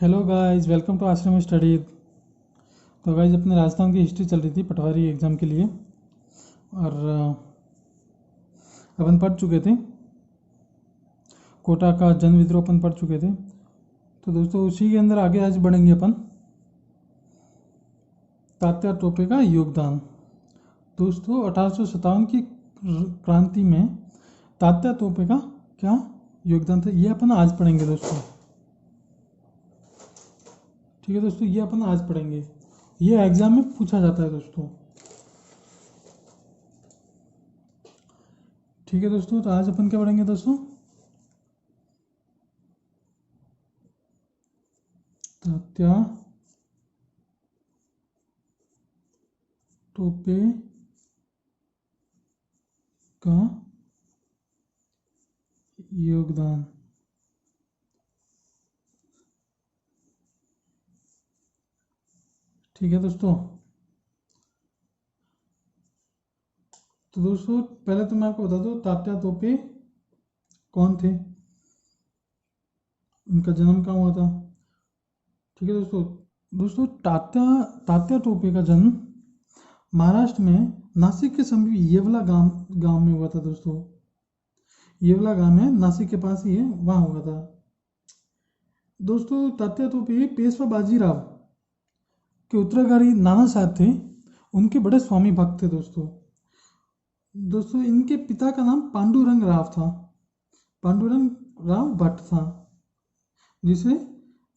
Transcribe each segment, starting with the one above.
Hello guys, welcome to आश्रम study. तो guys, अपने राजस्थान की हिस्ट्री चल रही थी पटवारी एग्ज़ाम के लिए। और अपन पढ़ चुके थे कोटा का जन विद्रोह, अपन पढ़ चुके थे। तो दोस्तों उसी के अंदर आगे आज बढ़ेंगे अपन। तात्या टोपे का योगदान। दोस्तों 1857 की क्रांति में तात्या टोपे का क्या योगदान था, ये अपन आज पढ़ेंगे दोस्तों। ठीक है दोस्तों, ये अपन आज पढ़ेंगे। ये एग्जाम में पूछा जाता है दोस्तों। ठीक है दोस्तों, तो आज अपन क्या पढ़ेंगे दोस्तों? तात्या टोपे का योगदान। ठीक है दोस्तों। तो दोस्तों पहले तो मैं आपको बता दूं तात्या टोपे कौन थे, उनका जन्म कहाँ हुआ था। ठीक है दोस्तों। दोस्तों तात्या तात्या टोपे का जन्म महाराष्ट्र में नासिक के समीप येवला गांव गांव में हुआ था दोस्तों। येवला गांव है, नासिक के पास ही है, वहाँ हुआ था दोस्तों। तात्या टोपे पेशवा बाजीराव के उत्तराधिकारी नाना साहब थे, उनके बड़े स्वामी भक्त थे दोस्तों। दोस्तों इनके पिता का नाम पांडुरंग राव था, पांडुरंग राव भट्ट था, जिसे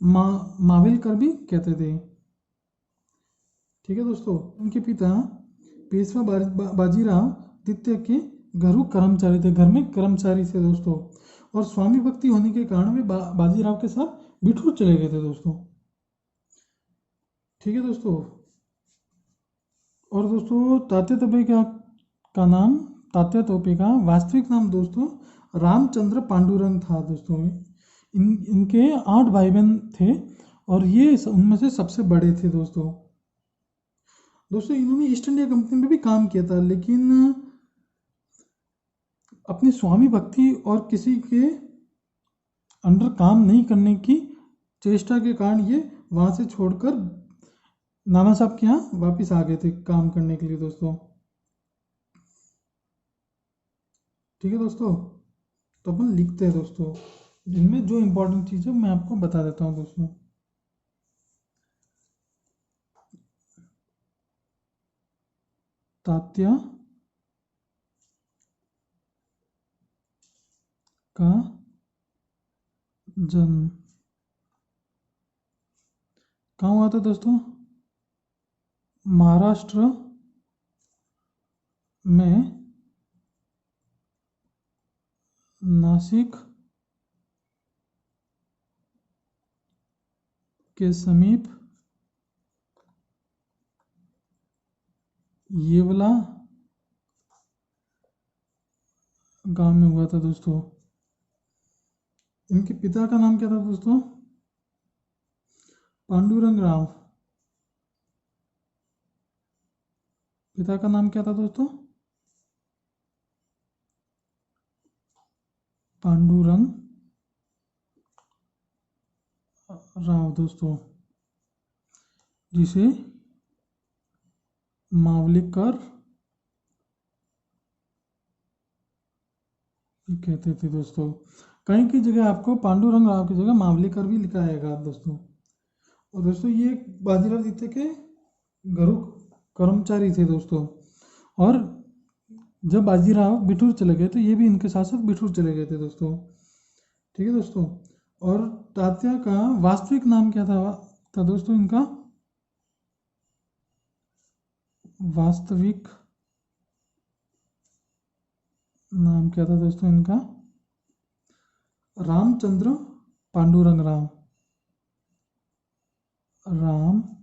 मावेलकर भी कहते थे। ठीक है दोस्तों, उनके पिता पेशवा बाजीराव द्वितीय के घरू कर्मचारी थे, घर में कर्मचारी थे दोस्तों। और स्वामी भक्ति होने के कारण वे बाजीराव के साथ बिठूर चले गए थे दोस्तों। ठीक है दोस्तों। और दोस्तों तात्या टोपे का नाम, तात्या टोपे का वास्तविक नाम दोस्तों रामचंद्र पांडुरंग था दोस्तों। इनके 8 भाई बहन थे और ये उनमें से सबसे बड़े थे दोस्तों। दोस्तों इन्होंने ईस्ट इंडिया कंपनी में भी काम किया था, लेकिन अपनी स्वामी भक्ति और किसी के अंडर काम नहीं करने की चेष्टा के कारण ये वहाँ से छोड़कर नाना साहब के यहाँ वापस आ गए थे काम करने के लिए दोस्तों। ठीक है दोस्तों। तो अपन लिखते हैं दोस्तों, इनमें जो इम्पोर्टेंट चीज़ है मैं आपको बता देता हूँ दोस्तों। तात्या का जन्म कहाँ हुआ था दोस्तों? महाराष्ट्र में नासिक के समीप येवला गांव में हुआ था दोस्तों। इनके पिता का नाम क्या था दोस्तों? पांडुरंग राव। पिता का नाम क्या था दोस्तों? पांडुरंग राव दोस्तों, जिसे मावलिकर भी कहते थे दोस्तों। कहीं की जगह आपको पांडुरंग राव की जगह मावलिकर भी लिखा आएगा दोस्तों। और दोस्तों ये बाजीराव द्वितीय के घरों कर्मचारी थे दोस्तों। और जब बाजीराव बिठूर चले गए तो ये भी इनके साथ साथ बिठूर चले गए थे दोस्तों। ठीक है दोस्तों। और तात्या का वास्तविक नाम क्या था दोस्तों? इनका वास्तविक नाम क्या था दोस्तों? इनका रामचंद्र पांडुरंग राव। रामचंद्र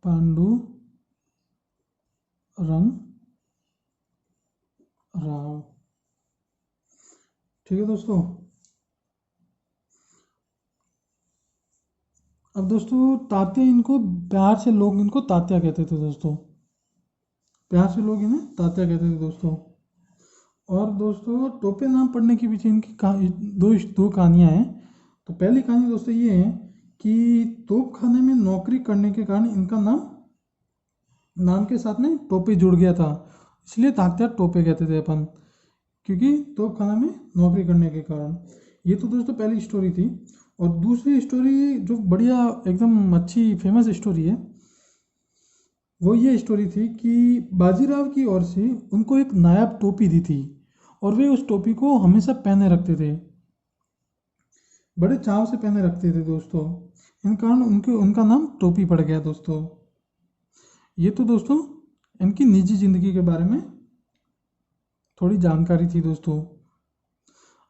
पांडुरंग राव। ठीक है दोस्तों। अब दोस्तों तात्या, इनको प्यार से लोग इनको तात्या कहते थे दोस्तों। प्यार से लोग इन्हें तात्या कहते थे दोस्तों। और दोस्तों टोपे नाम पड़ने के पीछे इनकी दो दो कहानियाँ हैं। तो पहली कहानी दोस्तों ये है कि तोप खाने में नौकरी करने के कारण इनका नाम के साथ में टोपे जुड़ गया था, इसलिए तात्या टोपे कहते थे अपन, क्योंकि तोप खाना में नौकरी करने के कारण। ये तो दोस्तों पहली स्टोरी थी। और दूसरी स्टोरी जो बढ़िया एकदम अच्छी फेमस स्टोरी है, वो ये स्टोरी थी कि बाजीराव की ओर से उनको एक नायाब टोपी दी थी और वे उस टोपी को हमेशा पहने रखते थे, बड़े चाव से पहने रखते थे दोस्तों। इन कारण उनके उनका नाम टोपी पड़ गया दोस्तों। ये तो दोस्तों इनकी निजी जिंदगी के बारे में थोड़ी जानकारी थी दोस्तों।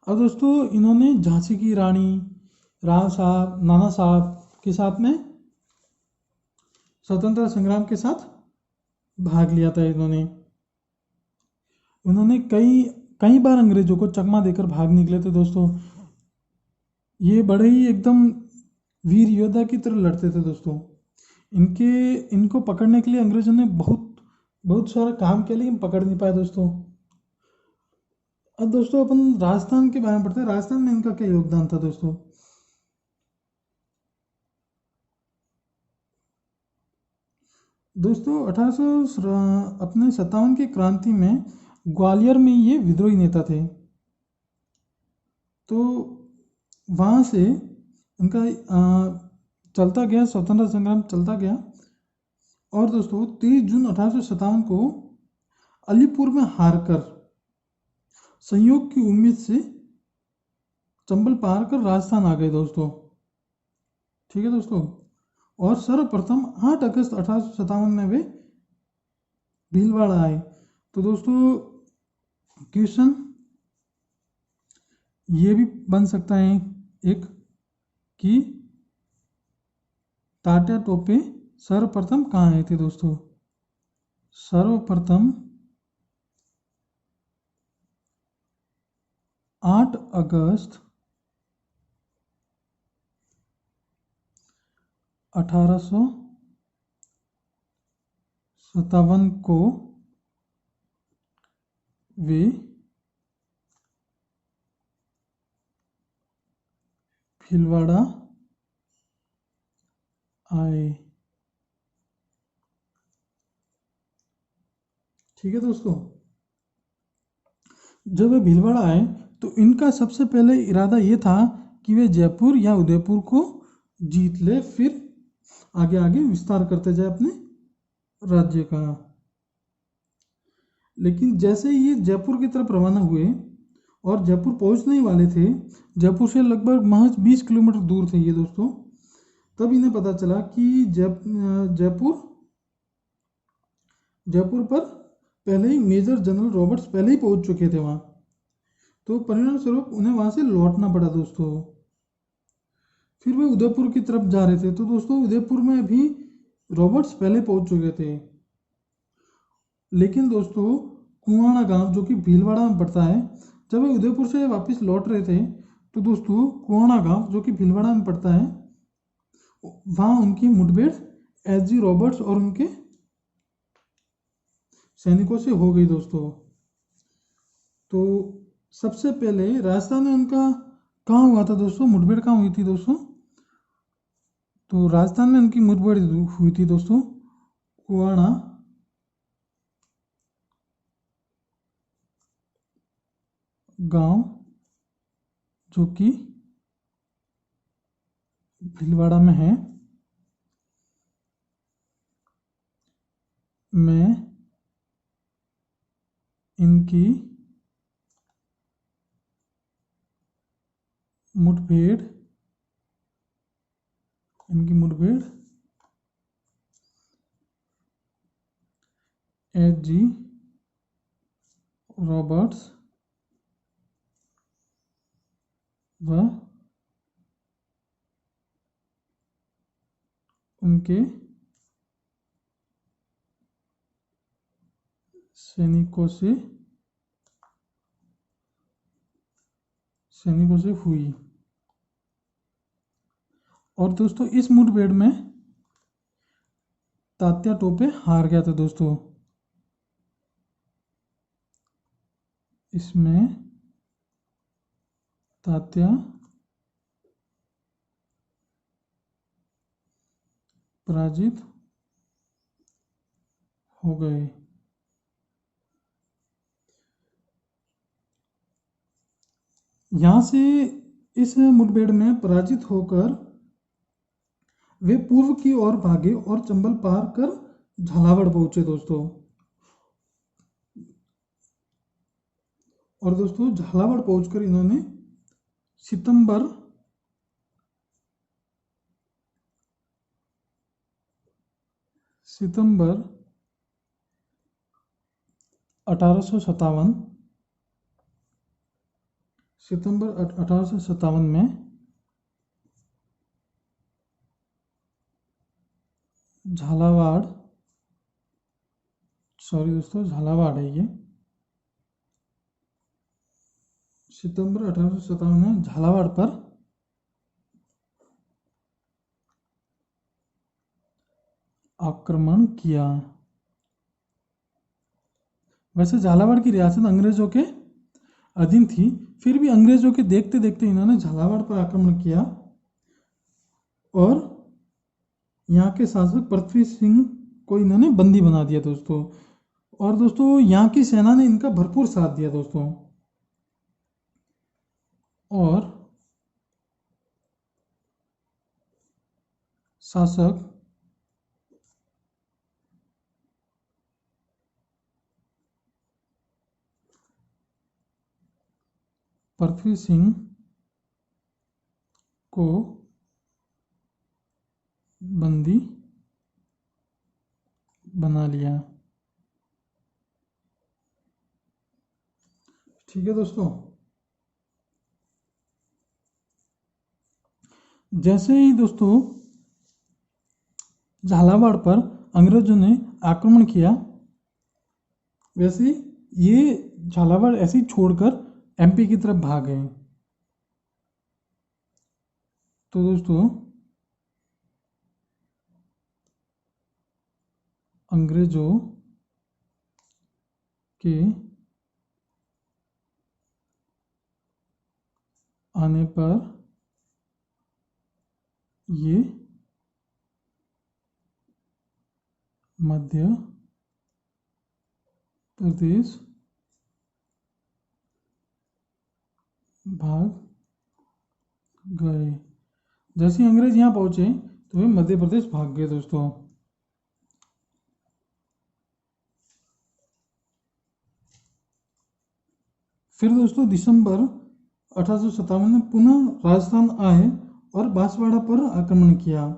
अब दोस्तों इन्होंने झांसी की रानी, राव साहब, नाना साहब के साथ में स्वतंत्रता संग्राम के साथ भाग लिया था इन्होंने। उन्होंने कई कई बार अंग्रेजों को चकमा देकर भाग निकले थे दोस्तों। ये बड़े ही एकदम वीर योद्धा की तरह लड़ते थे दोस्तों। इनके इनको पकड़ने के लिए अंग्रेजों ने बहुत बहुत सारा काम किया, लेकिन पकड़ नहीं पाए दोस्तों। अब दोस्तों अपन राजस्थान के बारे में पढ़ते हैं। राजस्थान में इनका क्या योगदान था दोस्तों। दोस्तों 1800 अपने 57 की क्रांति में ग्वालियर में ये विद्रोही नेता थे। तो वहाँ से उनका चलता गया, स्वतंत्रता संग्राम चलता गया। और दोस्तों 23 जून 1857 को अलीपुर में हारकर संयोग की उम्मीद से चंबल पार कर राजस्थान आ गए दोस्तों। ठीक है दोस्तों। और सर्वप्रथम 8 अगस्त 1857 में वे भीलवाड़ा आए। तो दोस्तों क्वेश्चन ये भी बन सकता है एक कि तात्या टोपे सर्वप्रथम कहाँ आए थे दोस्तों। सर्वप्रथम 8 अगस्त 1857 को वे भीलवाड़ा आए। ठीक है दोस्तों। जब वे भीलवाड़ा आए तो इनका सबसे पहले इरादा ये था कि वे जयपुर या उदयपुर को जीत ले, फिर आगे आगे विस्तार करते जाए अपने राज्य का। लेकिन जैसे ही ये जयपुर की तरफ रवाना हुए और जयपुर पहुंचने ही वाले थे, जयपुर से लगभग महज 20 किलोमीटर दूर थे ये दोस्तों, तब इन्हें पता चला कि जयपुर जयपुर पर पहले ही मेजर जनरल रॉबर्ट्स पहले ही पहुंच चुके थे वहाँ। तो परिणाम स्वरूप उन्हें वहाँ से लौटना पड़ा दोस्तों। फिर वे उदयपुर की तरफ जा रहे थे। तो दोस्तों उदयपुर में भी रॉबर्ट्स पहले पहुंच चुके थे। लेकिन दोस्तों कुआना गांव जो कि भीलवाड़ा में पड़ता है, जब वे उदयपुर से वापस लौट रहे थे तो दोस्तों कुआना गांव जो कि भीलवाड़ा में पड़ता है, वहाँ उनकी मुठभेड़ एस.जी. रॉबर्ट्स और उनके सैनिकों से हो गई दोस्तों। तो सबसे पहले राजस्थान में उनका कहाँ हुआ था दोस्तों, मुठभेड़ कहाँ हुई थी दोस्तों। तो राजस्थान में उनकी मुठभेड़ हुई थी दोस्तों कुआना गांव जो कि भीलवाड़ा में है, में इनकी मुठभेड़ एस.जी. रॉबर्ट्स व उनके सैनिकों से हुई। और दोस्तों इस मुठभेड़ में तात्या टोपे हार गया था दोस्तों। इसमें तात्या पराजित हो गए। यहाँ से इस मुठभेड़ में पराजित होकर वे पूर्व की ओर भागे और चंबल पार कर झालावाड़ पहुंचे दोस्तों। और दोस्तों झालावाड़ पहुंचकर इन्होंने सितंबर सितंबर 1857 में झालावाड़ झालावाड़ है ये। सितंबर 1857 में झालावाड़ पर आक्रमण किया। वैसे झालावाड़ की रियासत अंग्रेजों के अधीन थी, फिर भी अंग्रेजों के देखते देखते इन्होंने झालावाड़ पर आक्रमण किया और यहाँ के शासक पृथ्वी सिंह को इन्होंने बंदी बना दिया दोस्तों। और दोस्तों यहाँ की सेना ने इनका भरपूर साथ दिया दोस्तों। और शासक पृथ्वी सिंह को बंदी बना लिया। ठीक है दोस्तों, जैसे ही दोस्तों झालावाड़ पर अंग्रेजों ने आक्रमण किया, वैसे ये झालावाड़ ऐसे ही छोड़कर एमपी की तरफ भाग गए। तो दोस्तों अंग्रेजों के आने पर ये मध्य प्रदेश भाग गए। जैसे ही अंग्रेज यहाँ पहुंचे तो वे मध्य प्रदेश भाग गए दोस्तों। फिर दोस्तों दिसंबर 1857 में पुनः राजस्थान आए और बांसवाड़ा पर आक्रमण किया।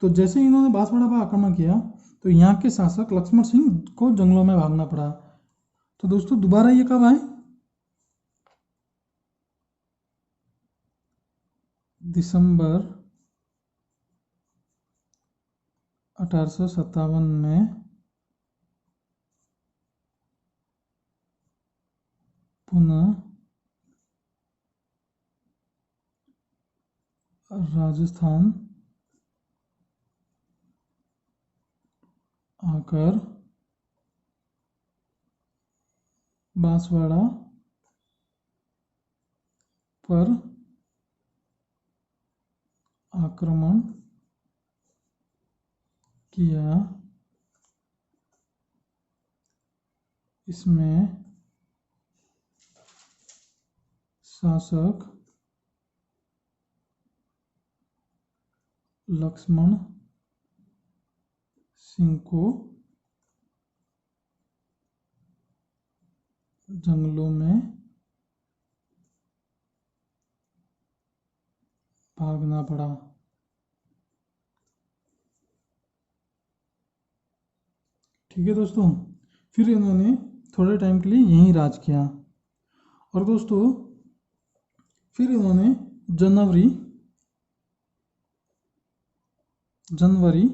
तो जैसे ही इन्होंने बांसवाड़ा पर आक्रमण किया तो यहाँ के शासक लक्ष्मण सिंह को जंगलों में भागना पड़ा। तो दोस्तों दोबारा ये कब आए? दिसंबर 1857 में पुनः राजस्थान आकर बांसवाड़ा पर आक्रमण किया। इसमें शासक लक्ष्मण सिंह को जंगलों में भागना पड़ा। ठीक है दोस्तों, फिर इन्होंने थोड़े टाइम के लिए यहीं राज किया। और दोस्तों फिर इन्होंने जनवरी जनवरी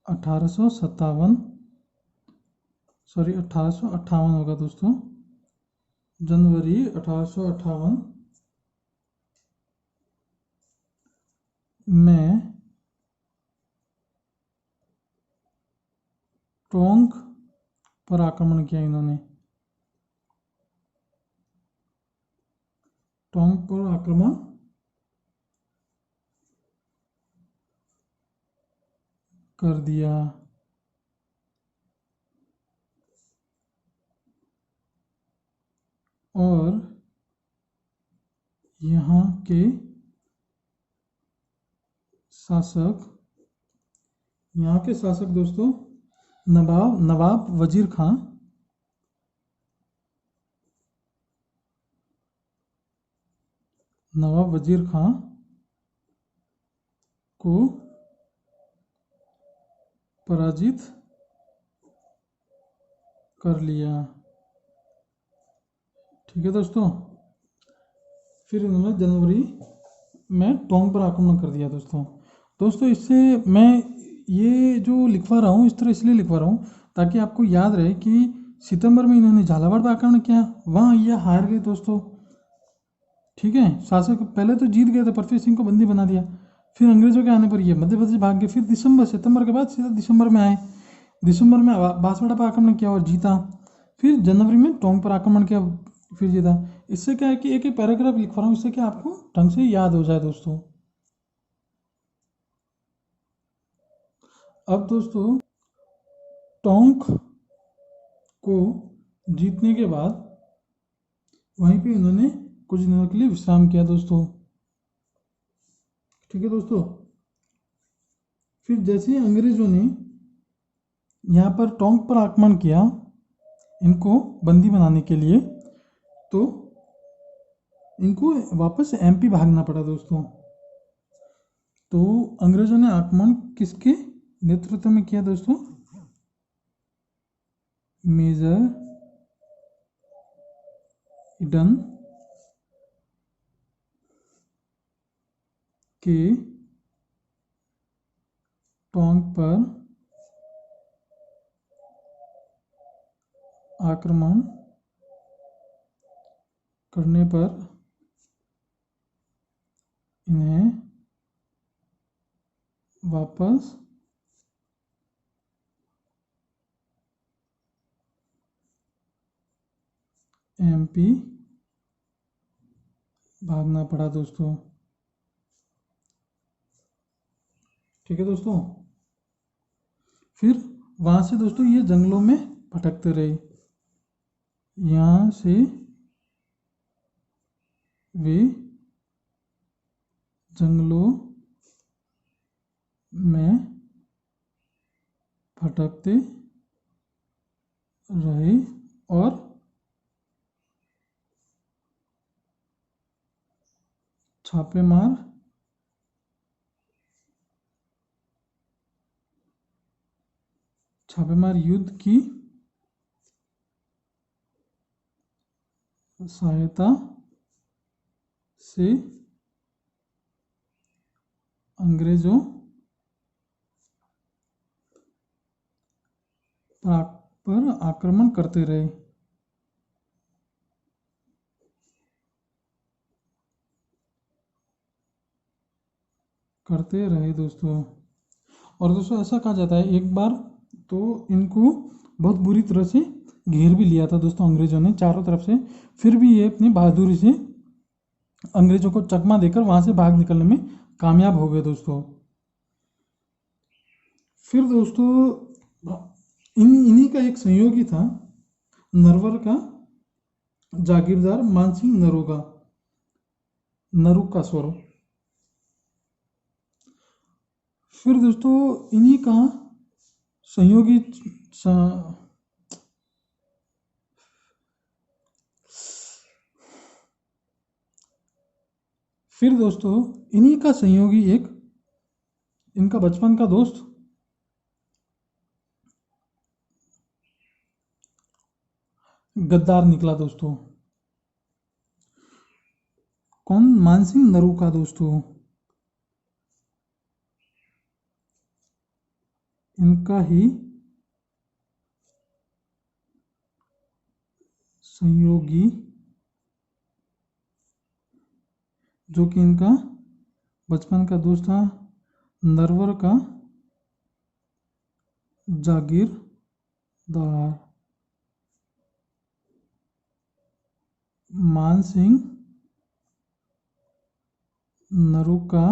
1858 होगा दोस्तों। जनवरी 1858 में टोंक पर आक्रमण किया इन्होंने। टोंक पर आक्रमण कर दिया। और यहाँ के शासक दोस्तों नवाब वजीर खां को पराजित कर लिया। ठीक है दोस्तों। फिर इन्होंने जनवरी में टोंक पर आक्रमण कर दिया दोस्तों इससे मैं ये जो लिखवा रहा हूँ इस तरह इसलिए लिखवा रहा हूँ ताकि आपको याद रहे कि सितंबर में इन्होंने झालावाड़ पर आक्रमण किया, वहाँ ये हार गए दोस्तों। ठीक है, शासक पहले तो जीत गए थे, पृथ्वी सिंह को बंदी बना दिया, फिर अंग्रेजों के आने पर ये मध्य प्रदेश भाग गए, फिर सितंबर के बाद सीधा दिसंबर में आए, दिसंबर में बांसवाड़ा पर आक्रमण किया और जीता, फिर जनवरी में टोंक पर आक्रमण किया, फिर जीता। इससे क्या है कि एक एक पैराग्राफ लिख रहा हूँ, इससे क्या आपको ढंग से याद हो जाए दोस्तों। अब दोस्तों टोंक को जीतने के बाद वहीं पे इन्होंने कुछ दिनों के लिए विश्राम किया दोस्तों। ठीक है दोस्तों। फिर जैसे ही अंग्रेजों ने यहाँ पर टोंक पर आक्रमण किया इनको बंदी बनाने के लिए, तो इनको वापस एमपी भागना पड़ा दोस्तों। तो अंग्रेजों ने आक्रमण किसके नेतृत्व में किया दोस्तों? मेजर ईडन के टोंक पर आक्रमण करने पर इन्हें वापस एमपी भागना पड़ा दोस्तों। ठीक है दोस्तों। फिर वहां से दोस्तों ये जंगलों में भटकते रहे, यहाँ से वे जंगलों में भटकते रहे और छापेमार युद्ध की सहायता से अंग्रेजों पर आक्रमण करते रहे। दोस्तों। और दोस्तों ऐसा कहा जाता है एक बार तो इनको बहुत बुरी तरह से घेर भी लिया था दोस्तों अंग्रेजों ने चारों तरफ से, फिर भी ये अपनी बहादुरी से अंग्रेजों को चकमा देकर वहां से भाग निकलने में कामयाब हो गए दोस्तों। फिर दोस्तों इन्हीं का एक सहयोगी था नरवर का जागीरदार मानसिंह नरूक का स्वरूप। फिर दोस्तों इन्हीं का सहयोगी फिर दोस्तों इन्हीं का सहयोगी एक इनका बचपन का दोस्त गद्दार निकला दोस्तों। कौन? मानसिंह नरूका दोस्तों। इनका ही सहयोगी जो कि इनका बचपन का दोस्त था, नरवर का जागीरदार दार मानसिंह नरूका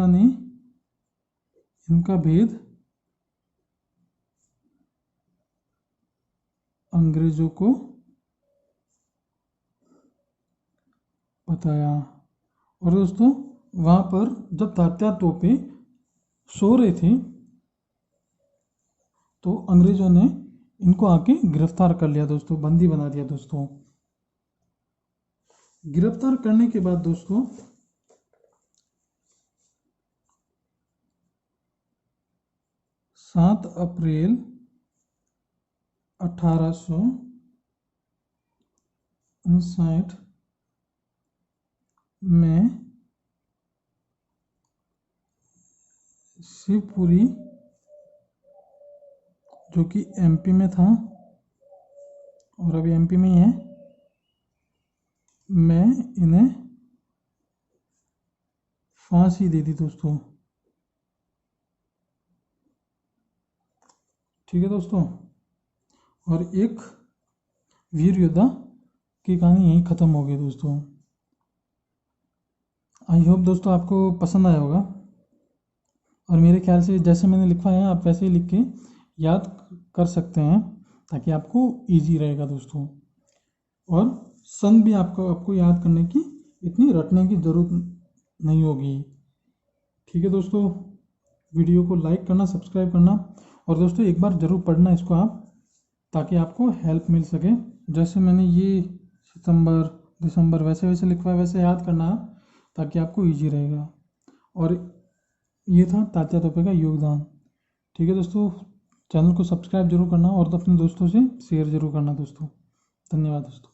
ने इनका भेद अंग्रेजों को बताया। और दोस्तों वहां पर जब तात्या टोपे सो रहे थे तो अंग्रेजों ने इनको आके गिरफ्तार कर लिया दोस्तों, बंदी बना दिया दोस्तों। गिरफ्तार करने के बाद दोस्तों 7 अप्रैल 1859 में शिवपुरी जो कि एमपी में था और अभी एमपी में ही है, मैं इन्हें फांसी दे दी दोस्तों। ठीक है दोस्तों, और एक वीर योद्धा की कहानी यहीं ख़त्म हो गई दोस्तों। आई होप दोस्तों आपको पसंद आया होगा, और मेरे ख्याल से जैसे मैंने लिखा है आप वैसे ही लिख के याद कर सकते हैं ताकि आपको इजी रहेगा दोस्तों। और सन भी आपको याद करने की इतनी रटने की ज़रूरत नहीं होगी। ठीक है दोस्तों, वीडियो को लाइक करना, सब्सक्राइब करना, और दोस्तों एक बार ज़रूर पढ़ना इसको आप, ताकि आपको हेल्प मिल सके। जैसे मैंने ये सितंबर दिसंबर वैसे वैसे लिखवा है वैसे याद करना ताकि आपको इजी रहेगा। और ये था तात्या टोपे का योगदान। ठीक है दोस्तों, चैनल को सब्सक्राइब जरूर करना और अपने दोस्तों से शेयर जरूर करना दोस्तों। धन्यवाद दोस्तों।